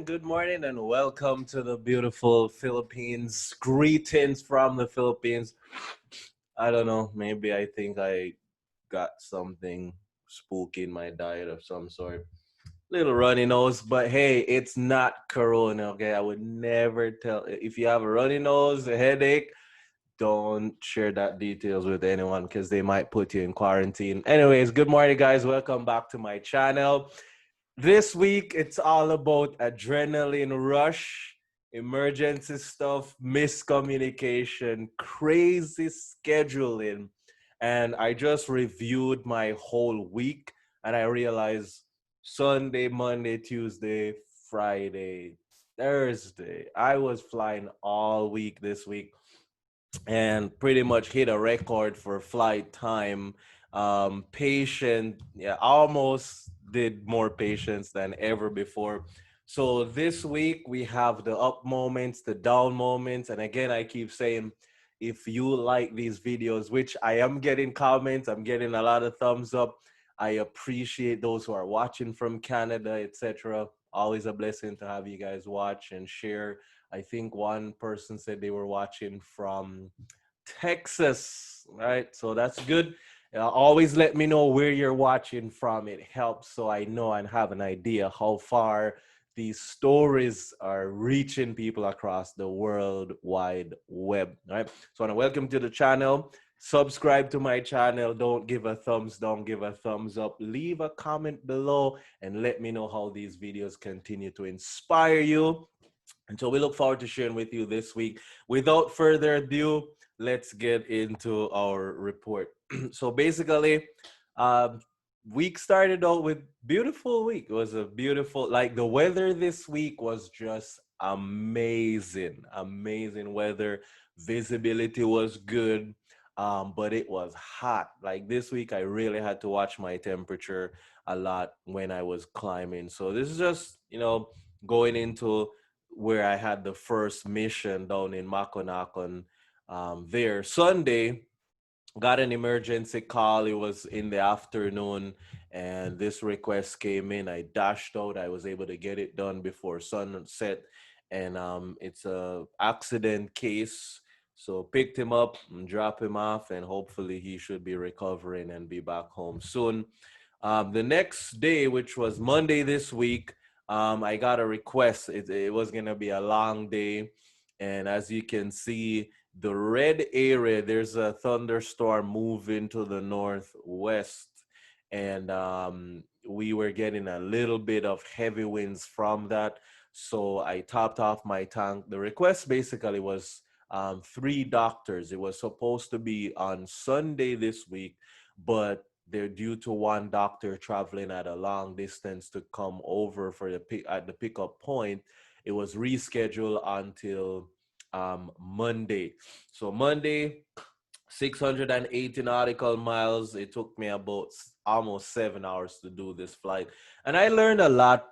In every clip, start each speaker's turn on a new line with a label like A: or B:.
A: good morning, and welcome to the beautiful Philippines. Greetings from the Philippines. I don't know, maybe I think I got something spooky in my diet of some sort. Little runny nose, but hey, it's not corona, okay? I would never tell if you have a runny nose, a headache, don't share that details with anyone because they might put you in quarantine. Anyways, good morning, guys. Welcome back to my channel. This week, it's all about adrenaline rush, emergency stuff, miscommunication, crazy scheduling. And I just reviewed my whole week and I realized Sunday, Monday, Tuesday, Friday, Thursday. I was flying all week this week and pretty much hit a record for flight time. Patient, yeah, almost did more patients than ever before. So this week we have the up moments, the down moments, and again I keep saying, if you like these videos, which I am getting comments, I'm getting a lot of thumbs up. I appreciate those who are watching from Canada, etc. Always a blessing to have you guys watch and share. I think one person said they were watching from Texas, right? So that's good. Always let me know where you're watching from. It helps so I know and have an idea how far these stories are reaching people across the world wide web, right? So I want to welcome to the channel. Subscribe to my channel. Don't give a thumbs down, give a thumbs up. Leave a comment below and let me know how these videos continue to inspire you. And so we look forward to sharing with you this week. Without further ado, let's get into our report. So basically, um, week started out with beautiful week. It was a beautiful, like the weather this week was just amazing, amazing weather. Visibility was good, but it was hot. Like this week, I really had to watch my temperature a lot when I was climbing. So this is just, going into where I had the first mission down in Makonakon. There Sunday, got an emergency call. It was in the afternoon, and this request came in. I dashed out. I was able to get it done before sunset, and it's a accident case. So picked him up and dropped him off, and hopefully he should be recovering and be back home soon. The next day, which was Monday this week, I got a request. It was gonna be a long day, and as you can see, the red area, there's a thunderstorm moving to the northwest, and we were getting a little bit of heavy winds from that. So I topped off my tank. The request basically was three doctors. It was supposed to be on Sunday this week, but they're due to one doctor traveling at a long distance to come over for the pick at the pickup point. It was rescheduled until Monday. So Monday, 680 nautical miles. It took me about almost 7 hours to do this flight. And I learned a lot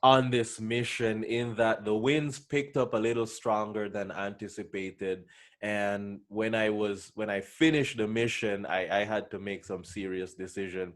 A: on this mission in that the winds picked up a little stronger than anticipated. And when I finished the mission, I had to make some serious decision.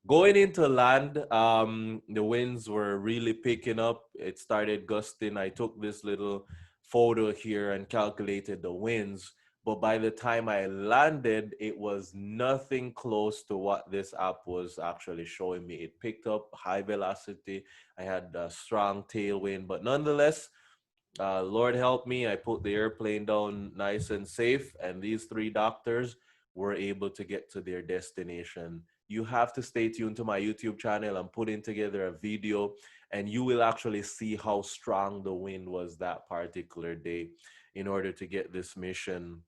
A: Going into land, the winds were really picking up. It started gusting. I took this little photo here and calculated the winds. But by the time I landed, it was nothing close to what this app was actually showing me. It picked up high velocity. I had a strong tailwind, but nonetheless, Lord help me, I put the airplane down nice and safe, and these three doctors were able to get to their destination. You have to stay tuned to my YouTube channel. I'm putting together a video, and you will actually see how strong the wind was that particular day in order to get this mission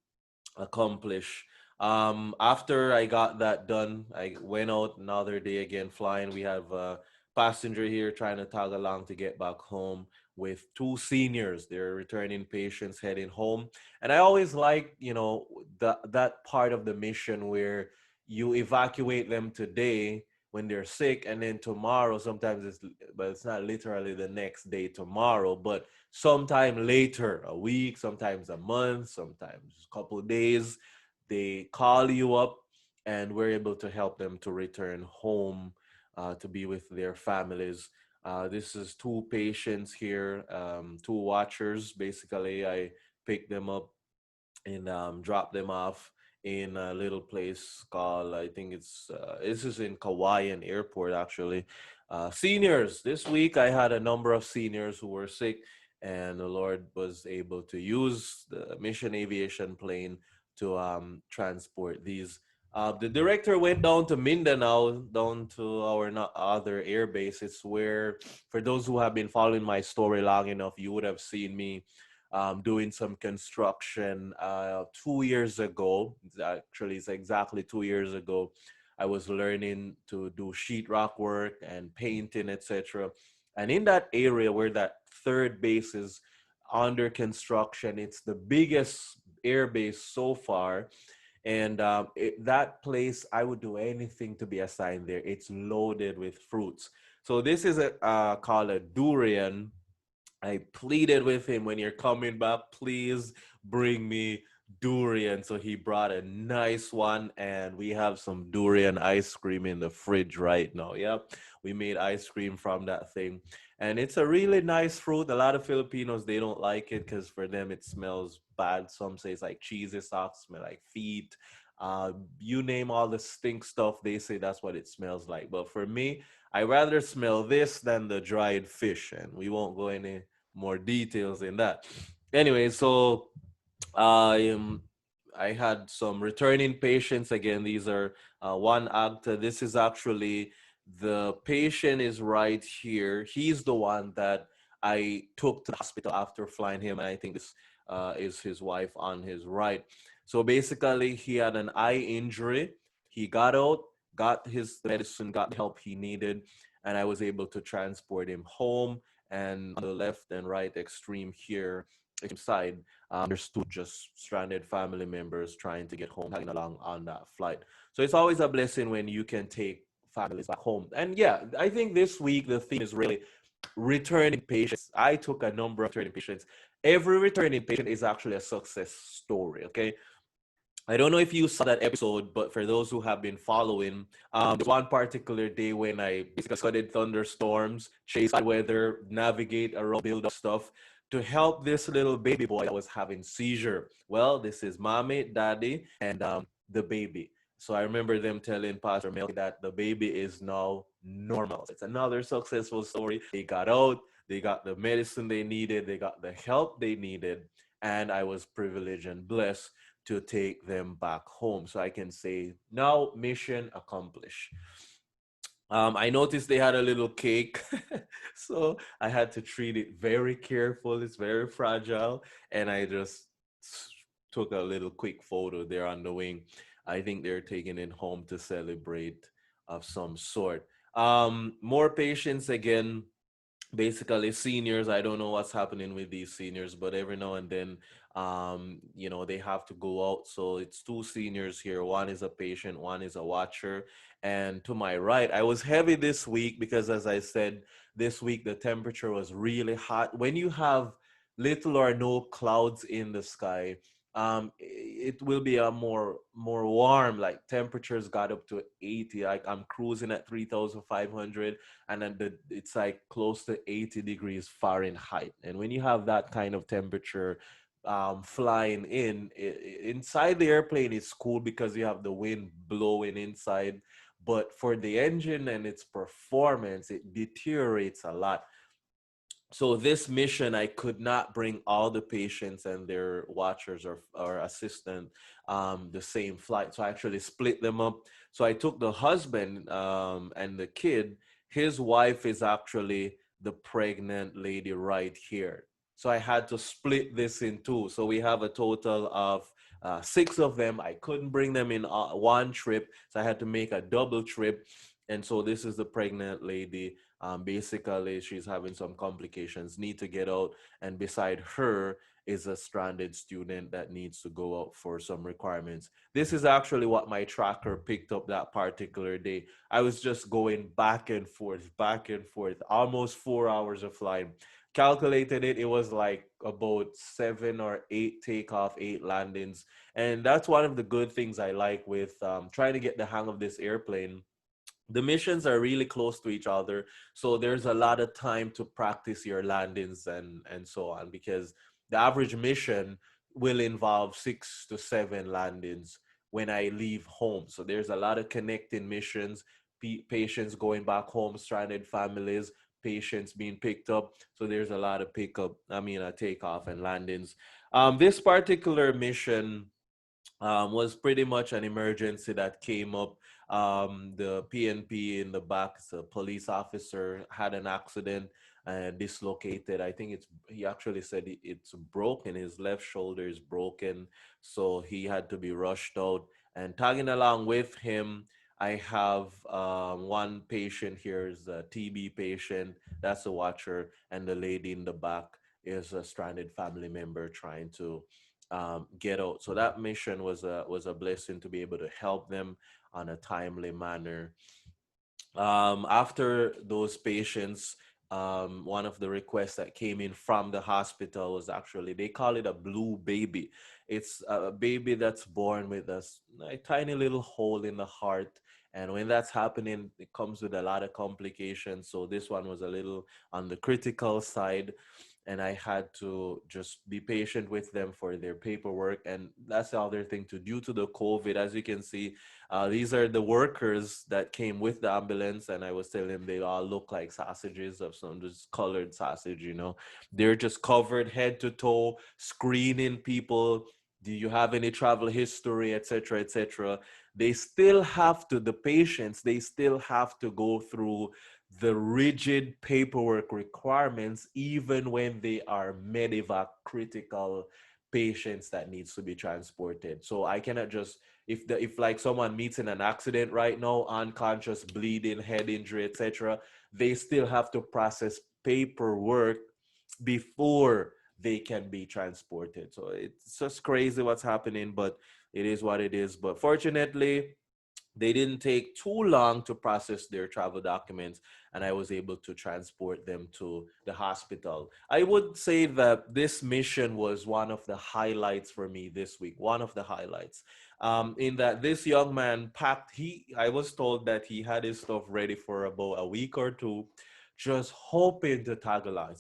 A: accomplished. After I got that done, I went out another day again flying. We have a passenger here trying to tag along to get back home with two seniors. They're returning patients heading home. And I always like, that part of the mission where you evacuate them today when they're sick, and then tomorrow, sometimes but it's not literally the next day tomorrow, but sometime later, a week, sometimes a month, sometimes a couple of days, they call you up, and we're able to help them to return home to be with their families. This is two patients here, two watchers. Basically, I picked them up and drop them off in a little place called, I think it's this is in Kauaian Airport actually. Seniors. This week I had a number of seniors who were sick, and the Lord was able to use the Mission Aviation plane to transport these. The director went down to Mindanao, down to our other air base. It's where, for those who have been following my story long enough, you would have seen me doing some construction 2 years ago. Actually, it's exactly 2 years ago. I was learning to do sheetrock work and painting, etc. And in that area where that third base is under construction, it's the biggest air base so far. And that place, I would do anything to be assigned there. It's loaded with fruits. So this is a called a durian. I pleaded with him, when you're coming back, please bring me durian. So he brought a nice one, and we have some durian ice cream in the fridge right now. Yep, we made ice cream from that thing, and it's a really nice fruit. A lot of Filipinos, they don't like it because for them it smells bad. Some say it's like cheesy socks, smell like feet. You name all the stink stuff, they say that's what it smells like. But for me, I rather smell this than the dried fish, and we won't go any more details in that. Anyway, so um, I had some returning patients. Again, these are one actor. This is actually, the patient is right here. He's the one that I took to the hospital after flying him. And I think this is his wife on his right. So basically, he had an eye injury. He got out, got his medicine, got the help he needed, and I was able to transport him home. And on the left and right extreme here, extreme side, there's two just stranded family members trying to get home, tagging along on that flight. So it's always a blessing when you can take families back home. And yeah, I think this week the theme is really returning patients. I took a number of returning patients. Every returning patient is actually a success story. Okay, I don't know if you saw that episode, but for those who have been following, there's one particular day when I basically studied thunderstorms, chase bad weather, navigate around build up stuff to help this little baby boy that was having seizure. Well, this is mommy, daddy, and the baby. So I remember them telling Pastor Melky that the baby is now normal. It's another successful story. They got out, they got the medicine they needed, they got the help they needed, and I was privileged and blessed to take them back home. So I can say, now mission accomplished. I noticed they had a little cake, so I had to treat it very careful. It's very fragile, and I just took a little quick photo there on the wing. I think they're taking it home to celebrate of some sort. More patients again, basically seniors. I don't know what's happening with these seniors, but every now and then they have to go out. So it's two seniors here, one is a patient, one is a watcher. And to my right, I was heavy this week because, as I said, this week the temperature was really hot. When you have little or no clouds in the sky, it will be a more warm, like temperatures got up to 80. Like I'm cruising at 3,500, and then it's like close to 80 degrees Fahrenheit. And when you have that kind of temperature flying inside the airplane, it's cool because you have the wind blowing inside. But for the engine and its performance, it deteriorates a lot. So this mission, I could not bring all the patients and their watchers or assistant the same flight. So I actually split them up. So I took the husband and the kid. His wife is actually the pregnant lady right here. So I had to split this in two. So we have a total of six of them. I couldn't bring them in one trip, so I had to make a double trip. And so this is the pregnant lady. Basically, she's having some complications, need to get out. And beside her is a stranded student that needs to go out for some requirements. This is actually what my tracker picked up that particular day. I was just going back and forth, almost 4 hours of flying. Calculated it, it was like about 7 or 8 takeoff, 8 landings. And that's one of the good things I like with trying to get the hang of this airplane. the missions are really close to each other, so there's a lot of time to practice your landings and so on, because the average mission will involve 6 to 7 landings when I leave home. So there's a lot of connecting missions, patients going back home, stranded families, patients being picked up. So there's a lot of pickup, I mean, takeoff and landings. This particular mission was pretty much an emergency that came up. The PNP in the back, the police officer, had an accident and dislocated. I think he actually said it's broken. His left shoulder is broken. So he had to be rushed out. And tagging along with him, I have one patient here is a TB patient. That's a watcher. And the lady in the back is a stranded family member trying to get out. So that mission was a blessing to be able to help them on a timely manner. After those patients, one of the requests that came in from the hospital was actually, they call it a blue baby. It's a baby that's born with a tiny little hole in the heart. And when that's happening, it comes with a lot of complications. So this one was a little on the critical side, and I had to just be patient with them for their paperwork. And that's the other thing too. Due to the COVID, as you can see, these are the workers that came with the ambulance, and I was telling them they all look like sausages of some just colored sausage. They're just covered head to toe, screening people. Do you have any travel history, etc., etc.? They still have to, the patients, they still have to go through the rigid paperwork requirements, even when they are medevac critical patients that needs to be transported. So I cannot just, if like someone meets in an accident right now, unconscious, bleeding, head injury, etc., they still have to process paperwork before they can be transported. So it's just crazy what's happening, but it is what it is. But fortunately, they didn't take too long to process their travel documents, and I was able to transport them to the hospital. I would say that this mission was one of the highlights for me this week, one of the highlights. In that this young man packed, I was told that he had his stuff ready for about a week or two, just hoping to tag along.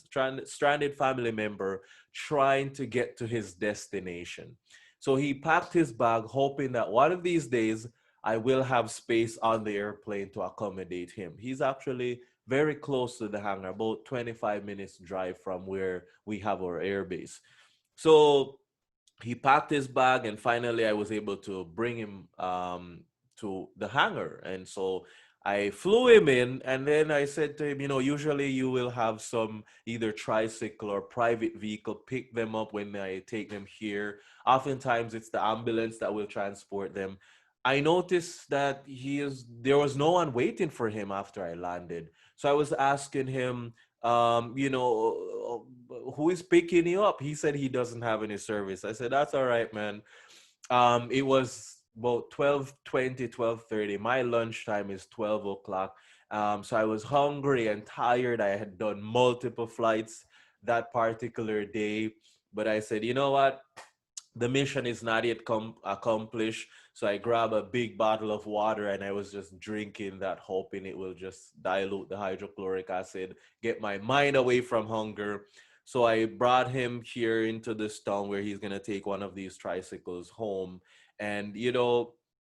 A: Stranded family member trying to get to his destination. So he packed his bag, hoping that one of these days I will have space on the airplane to accommodate him. He's actually very close to the hangar, about 25 minutes drive from where we have our airbase. So he packed his bag, and finally I was able to bring him to the hangar. And so I flew him in, and then I said to him, usually you will have some either tricycle or private vehicle pick them up when I take them here. Oftentimes it's the ambulance that will transport them. I noticed that there was no one waiting for him after I landed. So I was asking him, who is picking you up? He said he doesn't have any service. I said, that's all right, man. It was about 12:20, 12:30. My lunchtime is 12 o'clock. So I was hungry and tired. I had done multiple flights that particular day. But I said, you know what? The mission is not yet accomplished. So I grab a big bottle of water, and I was just drinking that, hoping it will just dilute the hydrochloric acid, get my mind away from hunger. So I brought him here into this town where he's going to take one of these tricycles home. And,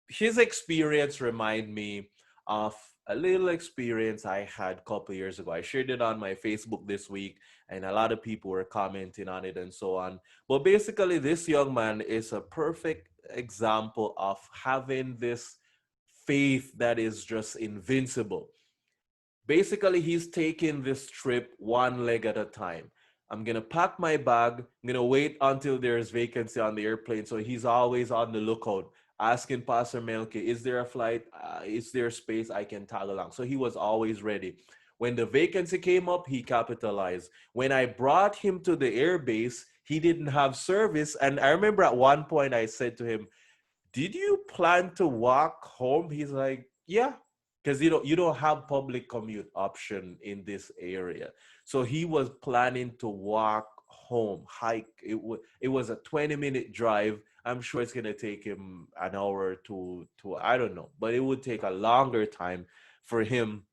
A: his experience remind me of a little experience I had a couple years ago. I shared it on my Facebook this week, and a lot of people were commenting on it and so on. But basically, this young man is a perfect example of having this faith that is just invincible. Basically, he's taking this trip one leg at a time. I'm gonna pack my bag. I'm gonna wait until there's vacancy on the airplane. So he's always on the lookout, asking Pastor Melke, is there a flight? Is there space I can tag along? So he was always ready. When the vacancy came up, he capitalized. When I brought him to the airbase, he didn't have service. And I remember at one point I said to him, did you plan to walk home? He's like, yeah, because you don't have public commute option in this area. So he was planning to walk home, hike. It was a 20-minute drive. I'm sure it's gonna take him an hour to I don't know, but it would take a longer time for him.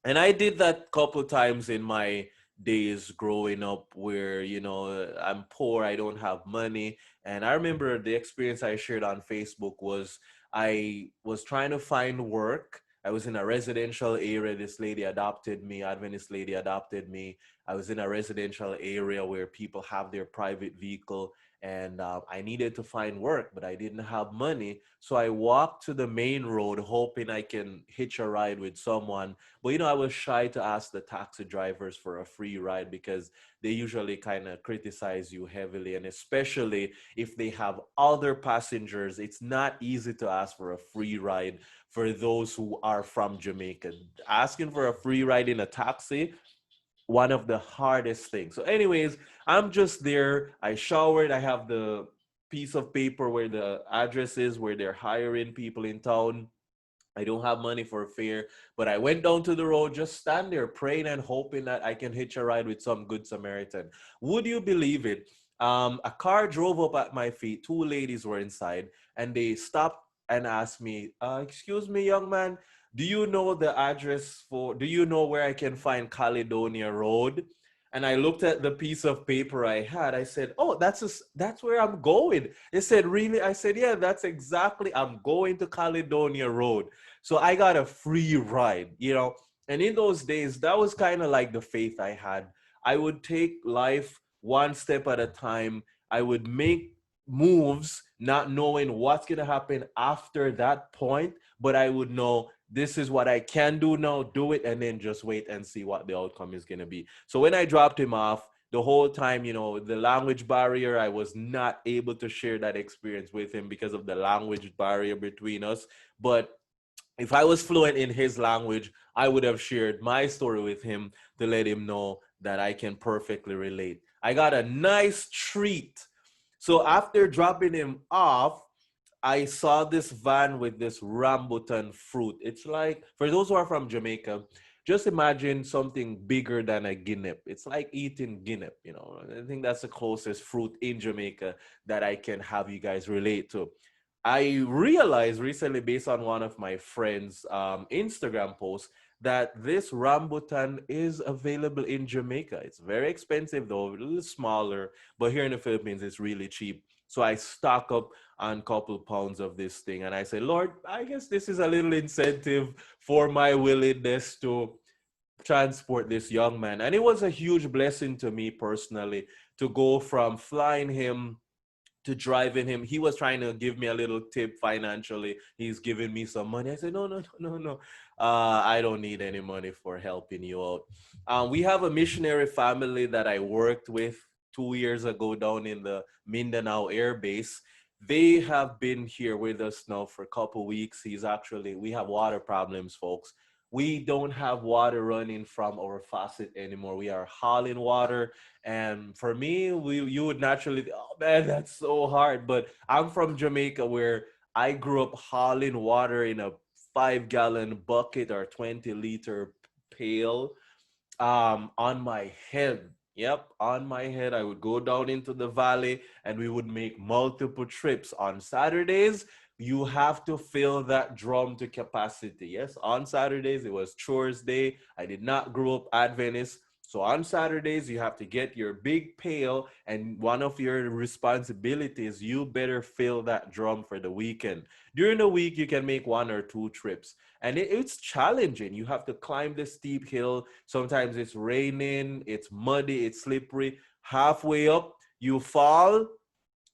A: And I did that couple times in my days growing up where, I'm poor, I don't have money. And I remember the experience I shared on Facebook was I was trying to find work. I was in a residential area. This lady adopted me, Adventist lady adopted me. I was in a residential area where people have their private vehicle, and I needed to find work, but I didn't have money. So I walked to the main road hoping I can hitch a ride with someone. But I was shy to ask the taxi drivers for a free ride because they usually kind of criticize you heavily. And especially if they have other passengers, it's not easy to ask for a free ride for those who are from Jamaica. Asking for a free ride in a taxi, one of the hardest things. So, anyways, I'm just there. I showered. I have the piece of paper where the address is, where they're hiring people in town. I don't have money for a fare, but I went down to the road, just stand there praying and hoping that I can hitch a ride with some good Samaritan. Would you believe it? A car drove up at my feet. Two ladies were inside, and they stopped and asked me, "Excuse me, young man, do you know the address for? Do you know where I can find Caledonia Road?" And I looked at the piece of paper I had. I said, "Oh, that's where I'm going." They said, "Really?" I said, "Yeah, that's exactly. I'm going to Caledonia Road." So I got a free ride. And in those days, that was kind of like the faith I had. I would take life one step at a time. I would make moves, not knowing what's going to happen after that point, but I would know this is what I can do now, do it, and then just wait and see what the outcome is going to be. So when I dropped him off, the whole time, the language barrier, I was not able to share that experience with him because of the language barrier between us. But if I was fluent in his language, I would have shared my story with him to let him know that I can perfectly relate. I got a nice treat. So after dropping him off, I saw this van with this rambutan fruit. It's like, for those who are from Jamaica, just imagine something bigger than a guinea. It's like eating guinea. I think that's the closest fruit in Jamaica that I can have you guys relate to. I realized recently, based on one of my friends' Instagram posts, that this rambutan is available in Jamaica. It's very expensive though, a little smaller, but here in the Philippines, it's really cheap. So I stock up on a couple pounds of this thing, and I say, Lord, I guess this is a little incentive for my willingness to transport this young man. And it was a huge blessing to me personally to go from flying him to driving him. He was trying to give me a little tip financially. He's giving me some money. I said, no, no, no, no, no. I don't need any money for helping you out. We have a missionary family that I worked with 2 years ago down in the Mindanao Air Base. They have been here with us now for a couple weeks. We have water problems, folks. We don't have water running from our faucet anymore. We are hauling water, and for me, you would naturally, oh man, that's so hard. But I'm from Jamaica where I grew up hauling water in a 5-gallon bucket or 20-liter pail on my head. Yep, on my head. I would go down into the valley and we would make multiple trips. On Saturdays, you have to fill that drum to capacity. Yes, on Saturdays, it was chores day. I did not grow up Adventist. So on Saturdays, you have to get your big pail, and one of your responsibilities, you better fill that drum for the weekend. During the week, you can make one or two trips, and it's challenging. You have to climb the steep hill. Sometimes it's raining, it's muddy, it's slippery. Halfway up, you fall,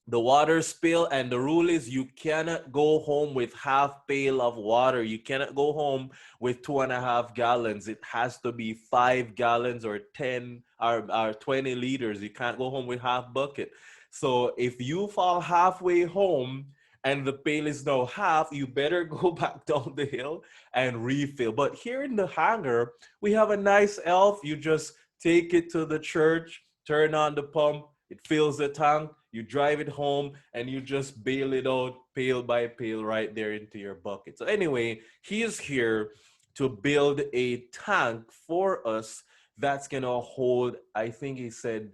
A: the water spill, and the rule is you cannot go home with half pail of water. You cannot go home with 2.5 gallons. It has to be 5 gallons or 10 or 20 liters. You can't go home with half bucket. So if you fall halfway home and the pail is now half, you better go back down the hill and refill. But here in the hangar, we have a nice elf. You just take it to the church, turn on the pump, it fills the tank, you drive it home, and you just bail it out pail by pail right there into your bucket. So anyway, he is here to build a tank for us that's gonna hold, I think he said,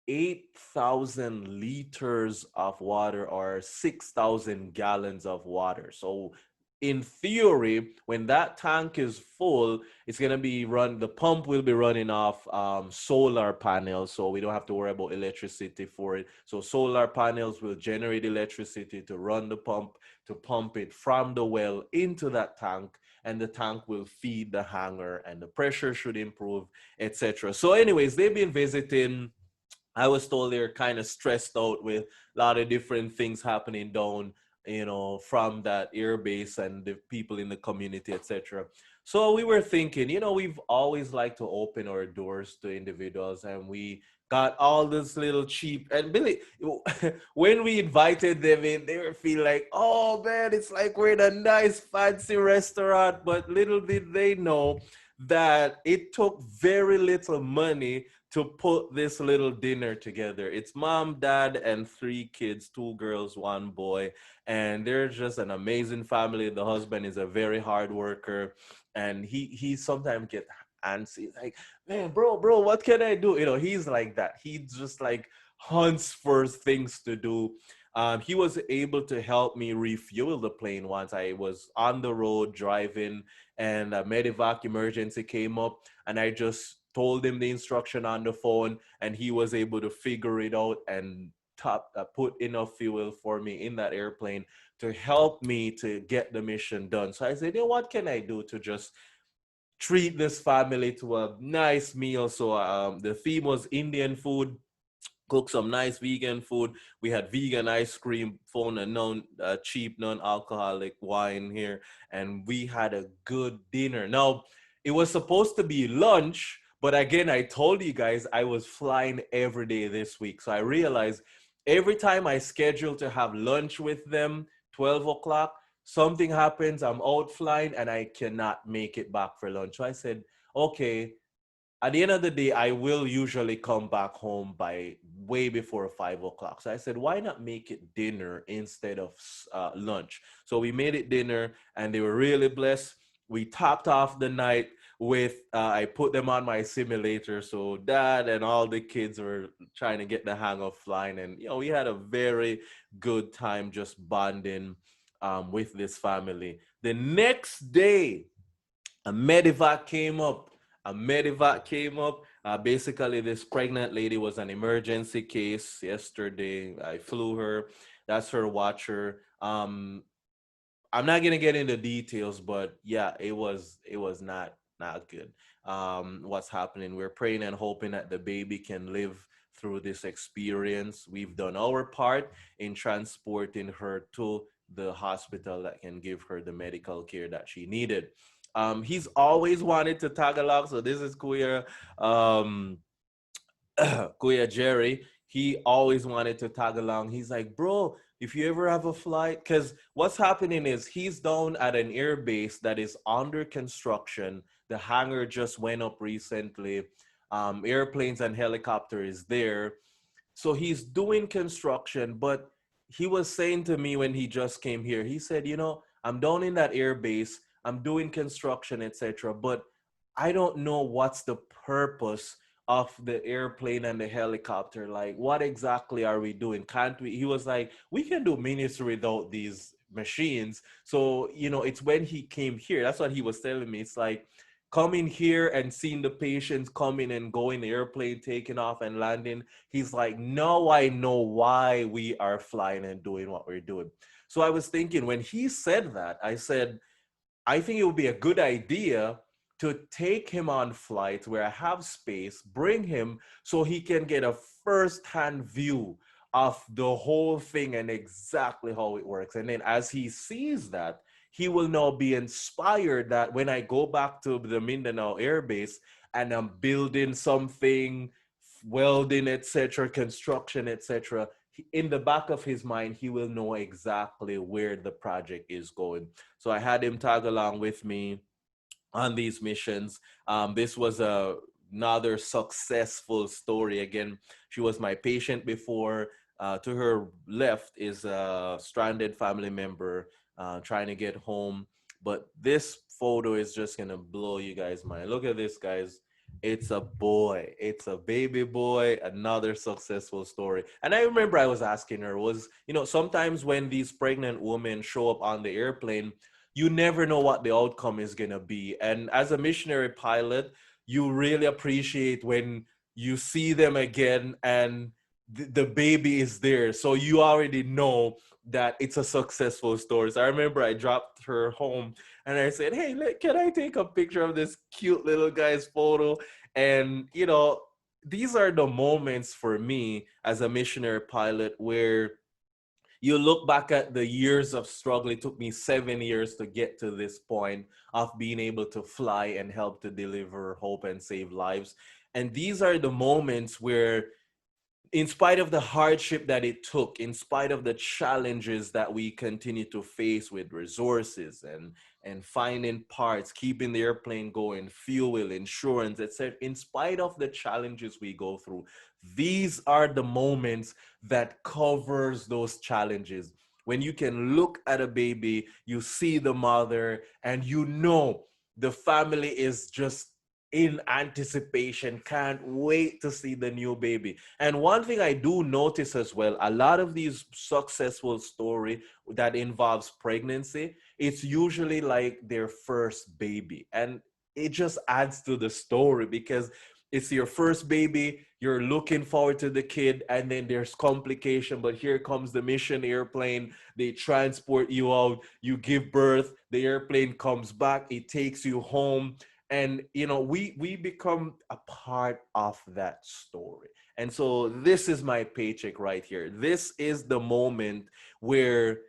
A: 8,000 liters of water or 6,000 gallons of water. So in theory, when that tank is full, it's gonna be run. The pump will be running off solar panels, so we don't have to worry about electricity for it. So solar panels will generate electricity to run the pump, to pump it from the well into that tank, and the tank will feed the hangar, and the pressure should improve, etc. So, anyways, they've been visiting. I was told they're kind of stressed out with a lot of different things happening down, from that air base and the people in the community, etc. So we were thinking, we've always liked to open our doors to individuals, and we got all this little cheap. And Billy, when we invited them in, they were feel like, oh man, it's like we're in a nice fancy restaurant. But little did they know that it took very little money to put this little dinner together. It's mom, dad, and three kids, two girls, one boy. And they're just an amazing family. The husband is a very hard worker. And he sometimes get antsy. He's like, man, bro, what can I do? He's like that. He just like hunts for things to do. He was able to help me refuel the plane once. I was on the road driving, and a medevac emergency came up, and I just told him the instruction on the phone, and he was able to figure it out and put enough fuel for me in that airplane to help me to get the mission done. So I said, what can I do to just treat this family to a nice meal? So the theme was Indian food. Cook some nice vegan food. We had vegan ice cream, phone, and cheap, non-alcoholic wine here, and we had a good dinner. Now, it was supposed to be lunch, but again, I told you guys I was flying every day this week, so I realized every time I schedule to have lunch with them, 12 o'clock, something happens. I'm out flying, and I cannot make it back for lunch. So I said, okay, at the end of the day, I will usually come back home by way before 5 o'clock. So I said, why not make it dinner instead of lunch? So we made it dinner, and they were really blessed. We topped off the night with, I put them on my simulator. So dad and all the kids were trying to get the hang of flying. And, we had a very good time just bonding with this family. The next day, a medevac came up. A medevac came up. Basically, this pregnant lady was an emergency case yesterday. I flew her. That's her watcher. I'm not gonna get into details, but yeah, it was not good. What's happening? We're praying and hoping that the baby can live through this experience. We've done our part in transporting her to the hospital that can give her the medical care that she needed. He's always wanted to tag along, so this is queer. Kuya Jerry, he always wanted to tag along. He's like, bro, if you ever have a flight, because what's happening is he's down at an air base that is under construction. The hangar just went up recently. Airplanes and helicopter is there. So he's doing construction, but he was saying to me when he just came here, he said, I'm down in that air base, I'm doing construction, etc. But I don't know what's the purpose of the airplane and the helicopter. Like, what exactly are we doing? Can't we? He was like, we can do ministry without these machines. So, it's when he came here. That's what he was telling me. It's like coming here and seeing the patients coming and going, the airplane taking off and landing. He's like, now I know why we are flying and doing what we're doing. So I was thinking when he said that, I said, I think it would be a good idea to take him on flights where I have space, bring him so he can get a first-hand view of the whole thing and exactly how it works. And then as he sees that, he will now be inspired that when I go back to the Mindanao Air Base and I'm building something, welding, etc., construction, etc., in the back of his mind, he will know exactly where the project is going. So I had him tag along with me on these missions. This was another successful story. Again, she was my patient before. To her left is a stranded family member trying to get home. But this photo is just going to blow you guys' mind. Look at this, guys. It's a boy. It's a baby boy. Another successful story. And I remember I was asking her, sometimes when these pregnant women show up on the airplane, you never know what the outcome is going to be. And as a missionary pilot, you really appreciate when you see them again and the baby is there. So you already know that it's a successful story. So I remember I dropped her home and I said, "Hey, can I take a picture of this cute little guy's photo?" And, these are the moments for me as a missionary pilot where you look back at the years of struggle. It took me 7 years to get to this point of being able to fly and help to deliver hope and save lives. And these are the moments where, in spite of the hardship that it took, in spite of the challenges that we continue to face with resources and finding parts, keeping the airplane going, fuel, insurance, etc., in spite of the challenges we go through, these are the moments that covers those challenges. When you can look at a baby, you see the mother, and the family is just in anticipation, can't wait to see the new baby. And one thing I do notice as well, a lot of these successful story that involves pregnancy, it's usually like their first baby. And it just adds to the story because it's your first baby, you're looking forward to the kid, and then there's complication, but here comes the mission airplane, they transport you out, you give birth, the airplane comes back, it takes you home, and we become a part of that story. And so this is my paycheck right here. This is the moment where,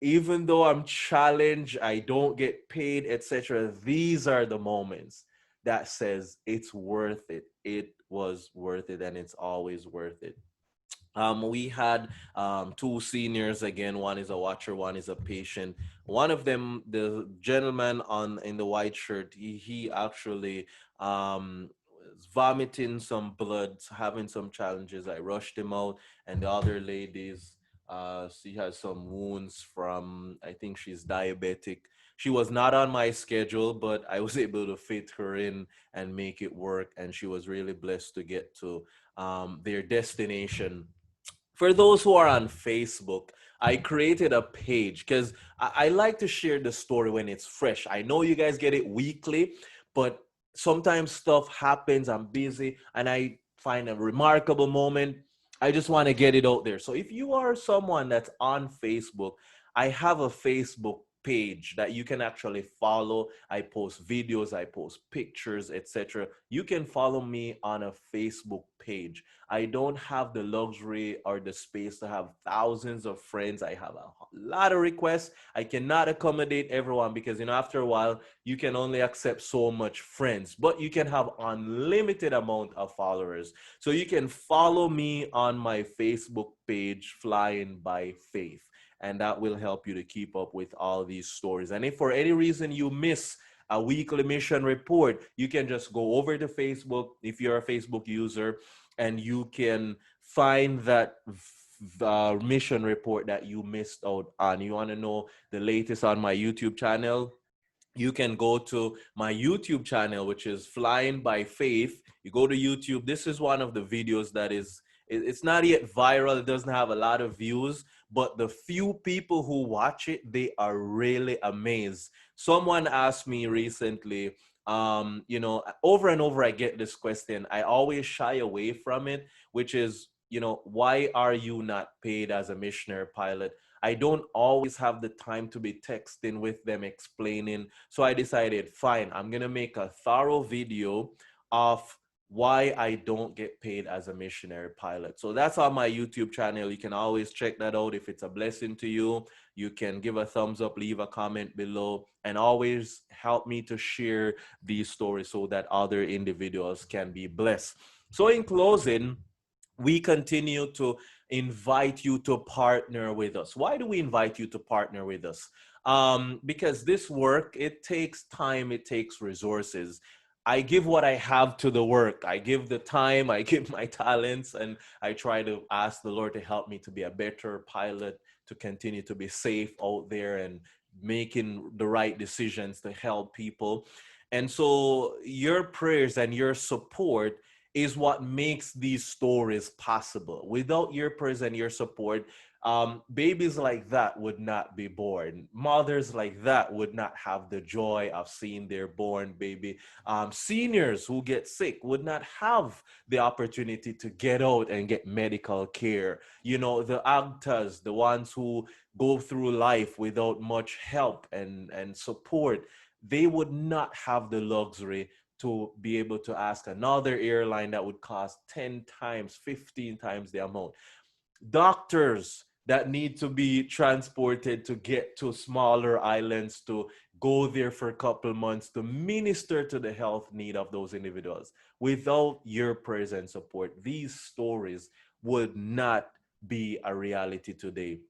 A: even though I'm challenged, I don't get paid, etc., these are the moments that says it's worth it. It was worth it, and it's always worth it. We had two seniors again. One is a watcher, one is a patient. One of them, the gentleman on in the white shirt, he actually was vomiting some blood, having some challenges. I rushed him out, and the other ladies, she has some wounds from, I think she's diabetic. She was not on my schedule, but I was able to fit her in and make it work. And she was really blessed to get to their destination. For those who are on Facebook, I created a page because I like to share the story when it's fresh. I know you guys get it weekly, but sometimes stuff happens. I'm busy and I find a remarkable moment. I just want to get it out there. So if you are someone that's on Facebook, I have a Facebook page that you can actually follow. I post videos, I post pictures, etc. You can follow me on a Facebook page. I don't have the luxury or the space to have thousands of friends. I have a lot of requests. I cannot accommodate everyone because, after a while, you can only accept so much friends, but you can have unlimited amount of followers. So you can follow me on my Facebook page, Flying by Faith, and that will help you to keep up with all these stories. And if for any reason you miss a weekly mission report, you can just go over to Facebook if you're a Facebook user, and you can find that mission report that you missed out on. You want to know the latest on my YouTube channel? You can go to my YouTube channel, which is Flying by Faith. You go to YouTube. This is one of the videos that it's not yet viral. It doesn't have a lot of views, but the few people who watch it, they are really amazed. Someone asked me recently, over and over I get this question. I always shy away from it, which is, why are you not paid as a missionary pilot? I don't always have the time to be texting with them explaining. So I decided, fine, I'm going to make a thorough video of why I don't get paid as a missionary pilot. So that's on my YouTube channel. You can always check that out. If it's a blessing to you, you can give a thumbs up, leave a comment below, and always help me to share these stories so that other individuals can be blessed. So in closing, we continue to invite you to partner with us. Why do we invite you to partner with us? Because this work, it takes time, it takes resources. I give what I have to the work. I give the time, I give my talents, and I try to ask the Lord to help me to be a better pilot, to continue to be safe out there and making the right decisions to help people. And so your prayers and your support, is what makes these stories possible. Without your presence, your support, babies like that would not be born. Mothers like that would not have the joy of seeing their born baby. Seniors who get sick would not have the opportunity to get out and get medical care. You know, the actors, the ones who go through life without much help and support, they would not have the luxury to be able to ask another airline that would cost 10 times, 15 times the amount. Doctors that need to be transported to get to smaller islands to go there for a couple months to minister to the health need of those individuals. Without your present support, these stories would not be a reality today.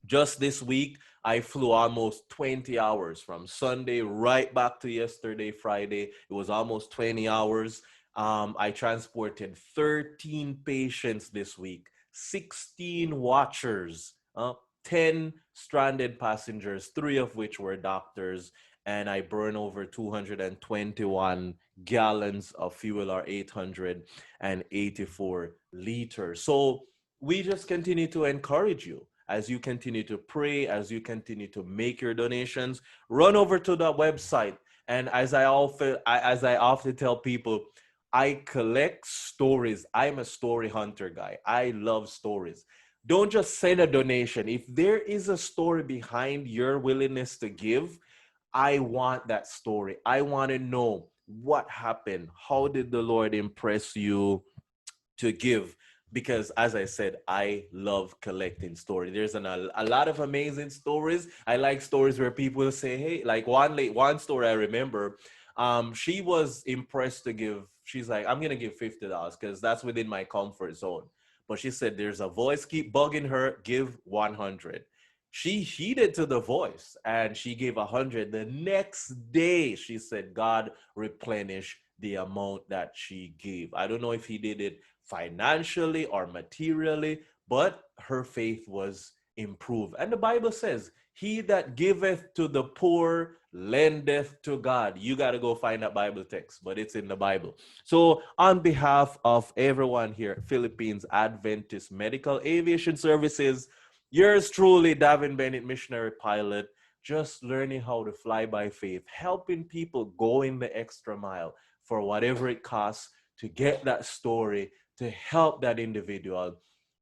A: Just this week, I flew almost 20 hours from Sunday right back to yesterday, Friday. It was almost 20 hours. I transported 13 patients this week, 16 watchers, 10 stranded passengers, three of which were doctors, and I burned over 221 gallons of fuel, or 884 liters. So we just continue to encourage you as you continue to pray, as you continue to make your donations. Run over to the website. And as I often tell people, I collect stories. I'm a story hunter guy. I love stories. Don't just send a donation. If there is a story behind your willingness to give, I want that story. I want to know what happened. How did the Lord impress you to give? Because as I said, I love collecting stories. There's a lot of amazing stories. I like stories where people say, hey, like one story I remember, she was impressed to give. She's like, I'm gonna give $50 because that's within my comfort zone. But she said there's a voice keep bugging her, give 100. She heeded to the voice and she gave 100. The next day, she said, God replenish the amount that she gave. I don't know if he did it financially or materially, but her faith was improved. And the Bible says, he that giveth to the poor lendeth to God. You got to go find that Bible text, but it's in the Bible. So, on behalf of everyone here at Philippines Adventist Medical Aviation Services, yours truly, Davin Bennett, missionary pilot, just learning how to fly by faith, helping people going the extra mile for whatever it costs to get that story, to help that individual.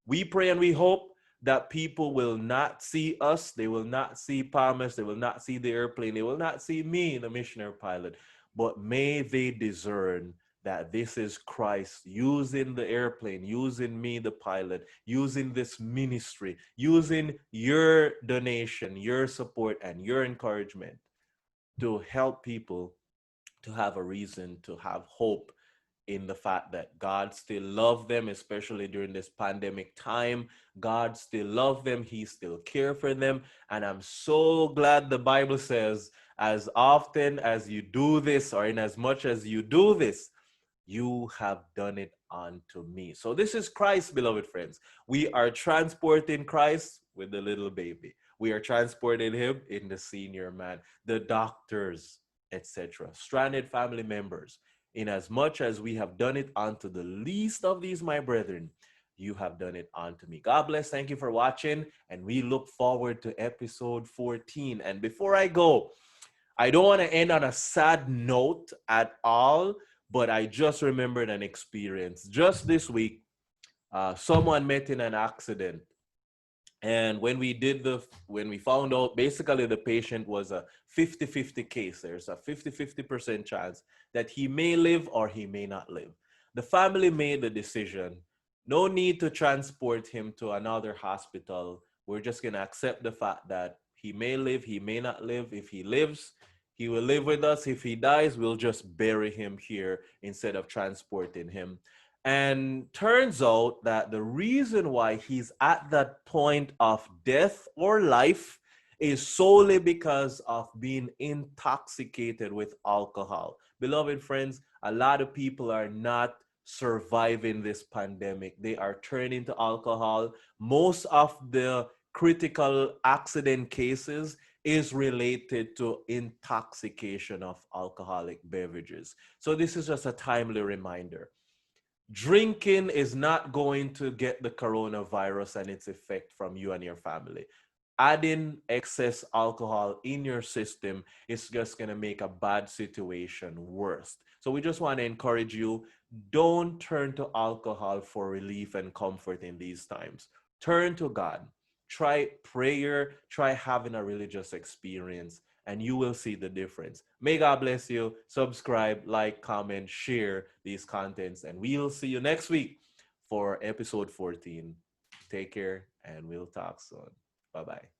A: We pray and we hope that people will not see us, they will not see Palmas, they will not see the airplane, they will not see me, the missionary pilot, but may they discern that this is Christ using the airplane, using me, the pilot, using this ministry, using your donation, your support, and your encouragement to help people to have a reason to have hope in the fact that God still loved them, especially during this pandemic time. God still loved them. He still cared for them. And I'm so glad the Bible says, as often as you do this, or in as much as you do this, you have done it unto me. So this is Christ, beloved friends. We are transporting Christ with the little baby. We are transporting him in the senior man, the doctors, etc., stranded family members. In as much as we have done it unto the least of these, my brethren, you have done it unto me. God bless. Thank you for watching. And we look forward to episode 14. And before I go, I don't want to end on a sad note at all, but I just remembered an experience. Just this week, someone met in an accident. And when we found out, basically the patient was a 50-50 case. There's a 50-50% chance that he may live or he may not live. The family made the decision, no need to transport him to another hospital. We're just going to accept the fact that he may live, he may not live. If he lives, he will live with us. If he dies, we'll just bury him here instead of transporting him. And turns out that the reason why he's at that point of death or life is solely because of being intoxicated with alcohol. Beloved friends, a lot of people are not surviving this pandemic. They are turning to alcohol. Most of the critical accident cases is related to intoxication of alcoholic beverages. So this is just a timely reminder. Drinking is not going to get the coronavirus and its effect from you and your family. Adding excess alcohol in your system is just going to make a bad situation worse. So we just want to encourage you, don't turn to alcohol for relief and comfort in these times. Turn to God. Try prayer, try having a religious experience, and you will see the difference. May God bless you. Subscribe, like, comment, share these contents, and we'll see you next week for episode 14. Take care, and we'll talk soon. Bye bye.